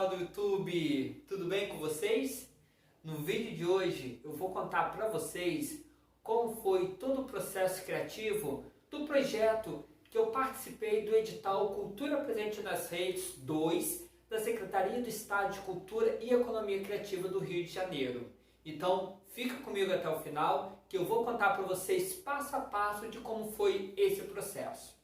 pessoal do YouTube, tudo bem com vocês? No vídeo de hoje eu vou contar para vocês como foi todo o processo criativo do projeto que eu participei do edital Cultura Presente nas Redes 2 da Secretaria do Estado de Cultura e Economia Criativa do Rio de Janeiro. Então fica comigo até o final que eu vou contar para vocês passo a passo de como foi esse processo.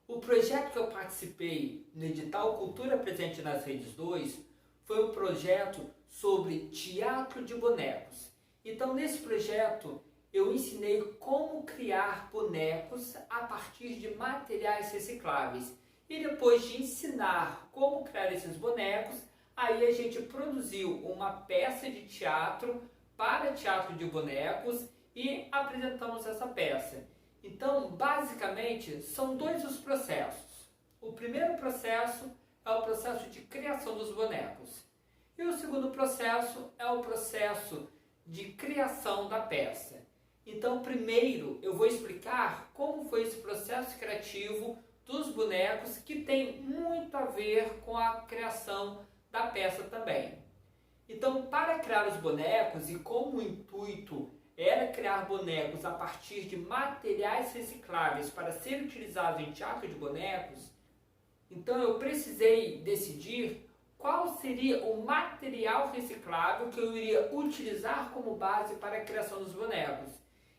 O projeto que eu participei no edital Cultura Presente nas Redes 2 foi um projeto sobre teatro de bonecos. Então, nesse projeto, eu ensinei como criar bonecos a partir de materiais recicláveis. E depois de ensinar como criar esses bonecos, aí a gente produziu uma peça de teatro para teatro de bonecos e apresentamos essa peça. Então, basicamente, são dois os processos. O primeiro processo é o processo de criação dos bonecos. E o segundo processo é o processo de criação da peça. Então, primeiro, eu vou explicar como foi esse processo criativo dos bonecos, que tem muito a ver com a criação da peça também. Então, para criar os bonecos, e como o intuito era criar bonecos a partir de materiais recicláveis para ser utilizados em teatro de bonecos, então eu precisei decidir qual seria o material reciclável que eu iria utilizar como base para a criação dos bonecos.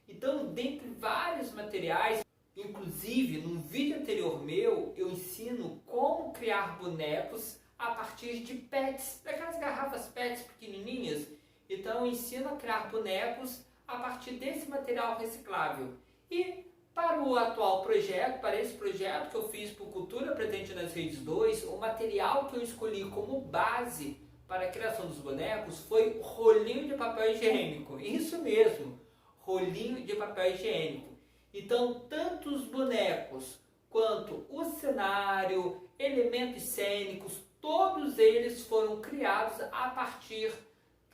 Então, dentre vários materiais, inclusive num vídeo anterior meu, eu ensino como criar bonecos a partir de PETs, daquelas garrafas PETs pequenininhas. Então eu ensino a criar bonecos a partir desse material reciclável. E para o atual projeto, para esse projeto que eu fiz por Cultura Presente nas Redes 2, o material que eu escolhi como base para a criação dos bonecos foi rolinho de papel higiênico. Isso mesmo, rolinho de papel higiênico. Então, tanto os bonecos quanto o cenário, elementos cênicos, todos eles foram criados a partir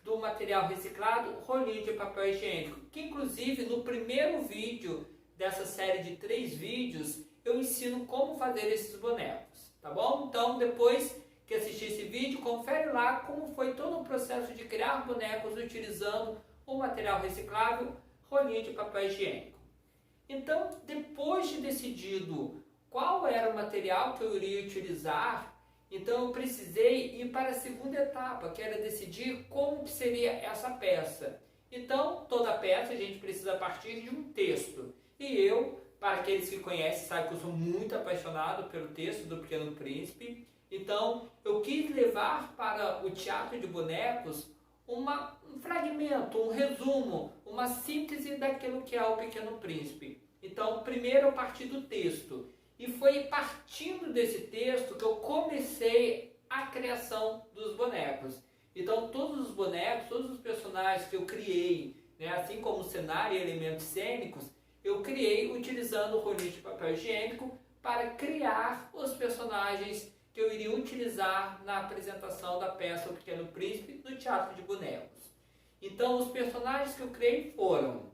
do material reciclado, rolinho de papel higiênico, que inclusive no primeiro vídeo dessa série de 3 vídeos eu ensino como fazer esses bonecos, tá bom? Então depois que assistir esse vídeo, confere lá como foi todo o processo de criar bonecos utilizando o material reciclável, rolinho de papel higiênico. Então, depois de decidido qual era o material que eu iria utilizar, então eu precisei ir para a segunda etapa, que era decidir como seria essa peça. Então, toda peça a gente precisa partir de um texto. E eu, para aqueles que conhecem, sabem que eu sou muito apaixonado pelo texto do Pequeno Príncipe. Então, eu quis levar para o teatro de bonecos um fragmento, um resumo, uma síntese daquilo que é o Pequeno Príncipe. Então, primeiro eu parti do texto. E foi partindo desse texto que eu comecei a criação dos bonecos. Então todos os bonecos, todos os personagens que eu criei, né, assim como o cenário e elementos cênicos, eu criei utilizando o rolinho de papel higiênico para criar os personagens que eu iria utilizar na apresentação da peça O Pequeno Príncipe no Teatro de Bonecos. Então os personagens que eu criei foram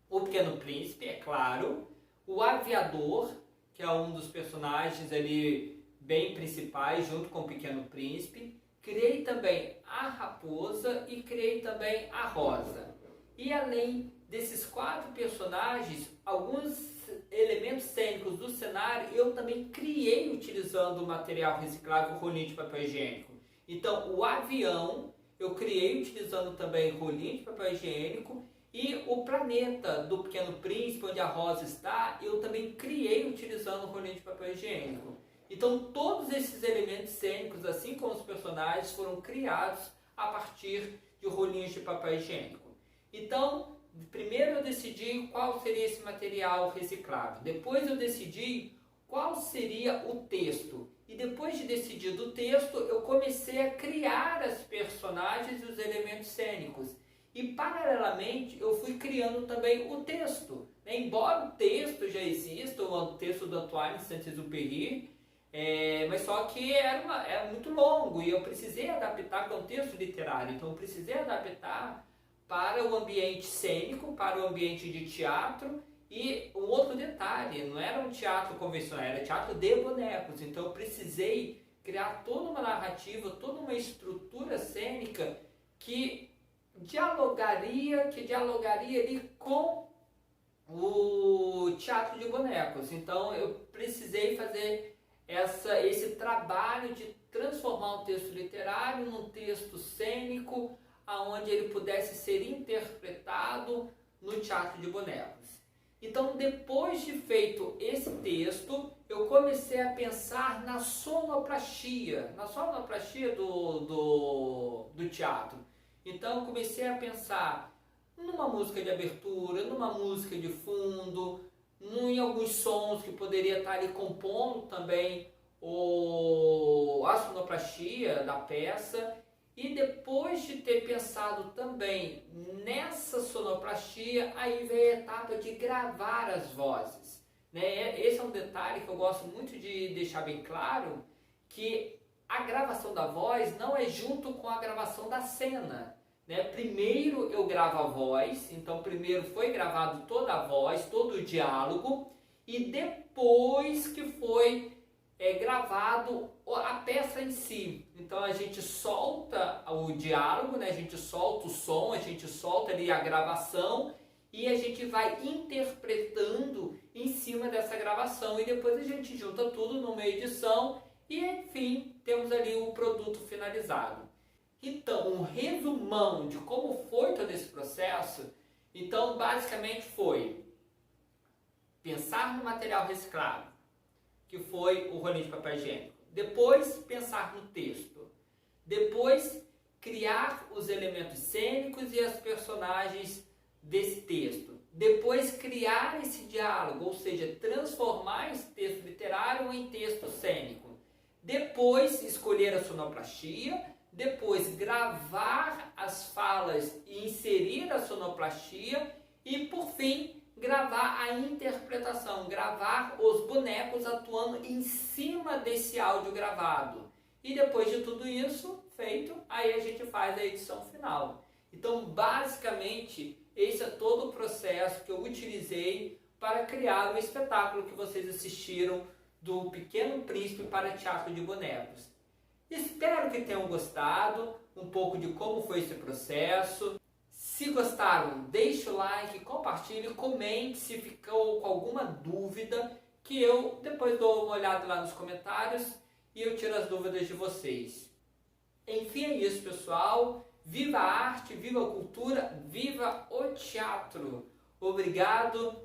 o Pequeno Príncipe, é claro, o Aviador, que é um dos personagens ali bem principais, junto com o Pequeno Príncipe. Criei também a Raposa e criei também a Rosa. E além desses 4 personagens, alguns elementos cênicos do cenário eu também criei utilizando o material reciclável rolinho de papel higiênico. Então o avião eu criei utilizando também rolinho de papel higiênico. E o planeta do Pequeno Príncipe, onde a Rosa está, eu também criei utilizando o rolinho de papel higiênico. Então todos esses elementos cênicos, assim como os personagens, foram criados a partir de rolinhos de papel higiênico. Então, primeiro eu decidi qual seria esse material reciclável. Depois eu decidi qual seria o texto. E depois de decidir o texto, eu comecei a criar as personagens e os elementos cênicos. E, paralelamente, eu fui criando também o texto. Embora o texto já exista, o texto do Antoine Saint-Exupéry, mas só que era muito longo e eu precisei adaptar, para um texto literário. Então, eu precisei adaptar para o ambiente cênico, para o ambiente de teatro. E um outro detalhe, não era um teatro convencional, era teatro de bonecos. Então, eu precisei criar toda uma narrativa, toda uma estrutura cênica que dialogaria ali com o teatro de bonecos. Então eu precisei fazer esse trabalho de transformar um texto literário num texto cênico, aonde ele pudesse ser interpretado no teatro de bonecos. Então, depois de feito esse texto, eu comecei a pensar na sonoplastia do teatro. Então, eu comecei a pensar numa música de abertura, numa música de fundo, em alguns sons que poderia estar ali compondo também a sonoplastia da peça. E depois de ter pensado também nessa sonoplastia, aí veio a etapa de gravar as vozes, né? Esse é um detalhe que eu gosto muito de deixar bem claro, que a gravação da voz não é junto com a gravação da cena, né? Primeiro eu gravo a voz, então primeiro foi gravado toda a voz, todo o diálogo, e depois que foi gravado a peça em si. Então a gente solta o diálogo, né? A gente solta o som, a gente solta ali a gravação e a gente vai interpretando em cima dessa gravação, e depois a gente junta tudo numa edição e, enfim, temos ali o produto finalizado. Então, um resumão de como foi todo esse processo, então basicamente foi pensar no material reciclado, que foi o rolinho de papel higiênico. Depois, pensar no texto. Depois, criar os elementos cênicos e as personagens desse texto. Depois, criar esse diálogo, ou seja, transformar esse texto literário em texto cênico. Depois, escolher a sonoplastia. Depois, gravar as falas e inserir a sonoplastia. E, por fim, gravar a interpretação, gravar os bonecos atuando em cima desse áudio gravado. E depois de tudo isso feito, aí a gente faz a edição final. Então, basicamente, esse é todo o processo que eu utilizei para criar o espetáculo que vocês assistiram do Pequeno Príncipe para Teatro de Bonecos. Espero que tenham gostado um pouco de como foi esse processo. Se gostaram, deixe o like, compartilhe, comente se ficou com alguma dúvida, que eu depois dou uma olhada lá nos comentários e eu tiro as dúvidas de vocês. Enfim, é isso, pessoal. Viva a arte, viva a cultura, viva o teatro. Obrigado,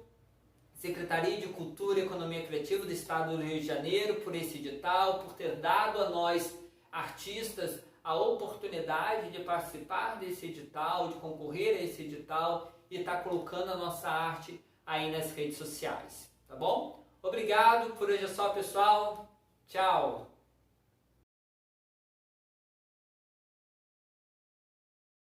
Secretaria de Cultura e Economia Criativa do Estado do Rio de Janeiro, por esse edital, por ter dado a nós, artistas, a oportunidade de participar desse edital, de concorrer a esse edital e estar colocando a nossa arte aí nas redes sociais, tá bom? Obrigado, por hoje é só, pessoal. Tchau!